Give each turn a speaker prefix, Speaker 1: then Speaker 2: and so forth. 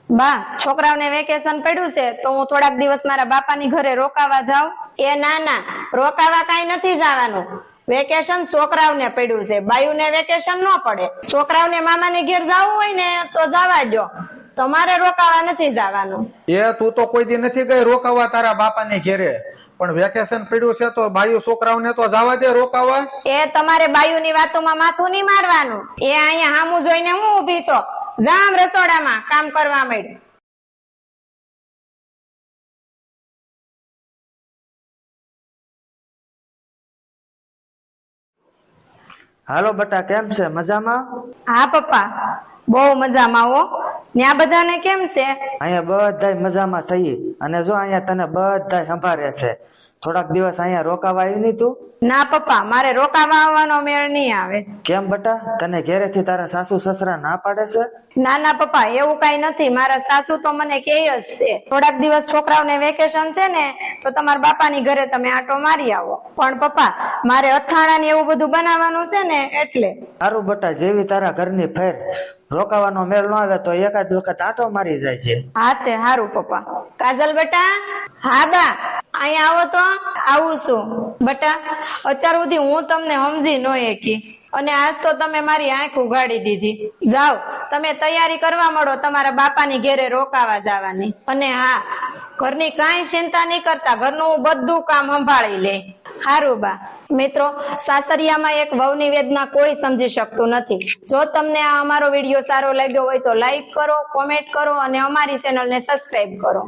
Speaker 1: બા, છોકરાઓને વેકેશન પડ્યું છે તો હું થોડાક દિવસ મારા બાપાની ઘરે રોકાવા જાઉં. એ ના ના, રોકાવા કઈ નથી જવાનું. વેકેશન છોકરાઓને પડ્યું છે, બાયુને વેકેશન ન પડે. છોકરાઓને મામાને ઘેર જવું હોય ને તો જવા દો, તમારે રોકાવા નથી જવાનું.
Speaker 2: એ તું તો કોઈ દી નથી ગઈ રોકાવા તારા બાપાની ઘેરે, પણ વેકેશન પડ્યું છે તો બાયુ છોકરાઓને તો જવા દે રોકાવા.
Speaker 1: એ તમારે બાયુની વાતોમાં માથું નહીં મારવાનું. એ અહીંયા હામું જોઈને હું ઊભી છો? જામ રસોડામાં કામ કરવા માંડ.
Speaker 3: હાલો બટા, કેમ છે? મજામાં?
Speaker 1: હા પપ્પા, બહુ મજામાં હો. ત્યાં બધાને કેમ છે?
Speaker 3: અહીંયા બધાય મજામાં છીએ, અને જો અહીંયા તને બધાય સંભાળે છે. થોડાક દિવસ અહીંયા રોકાવા આવી નહીં તું?
Speaker 1: ના પપ્પા, મારે રોકાવા આવવાનો મેળ નહીં આવે.
Speaker 3: કેમ બટા, તને ઘેરેથી તારા સાસુ સસરા ના પાડે છે?
Speaker 1: ના ના પપ્પા, એવું કઈ નથી. મારા સાસુ તો મને કહે જ છે, થોડાક દિવસ છોકરાઓને વેકેશન છે ને તો તમારા બાપાની ઘરે તમે આટો મારી આવો. પણ પપ્પા, મારે અથાણા ને એવું બધું બનાવવાનું છે ને એટલે.
Speaker 3: સારું બટા, જેવી તારા ઘરની ફેર. રોકાવાનો મેળ ન આવે તો એકાદ વખત આટો મારી જાય છે.
Speaker 1: હા તે સારું પપ્પા. કાજલ બેટા. હા બા, અહીંયા આવો તો. આવું છું બટા. અત્યાર સુધી હું તમને સમજી ન શકી, અને આજ તો તમે મારી આંખ ઉગાડી દીધી. જાઓ, તમે તૈયારી કરવા માંડો તમારા બાપાની ઘેરે રોકાવા જવાની. અને હા, ઘરની કાંઈ ચિંતા નહીં કરતા, ઘરનું બધું કામ સંભાળી લે. હારું બા. મિત્રો, સાસરિયામાં એક વહુની વેદના કોઈ સમજી શકતું નથી. જો તમને આ અમારો વિડીયો સારો લાગ્યો હોય તો લાઈક કરો, કોમેન્ટ કરો અને અમારી ચેનલને સબસ્ક્રાઈબ કરો.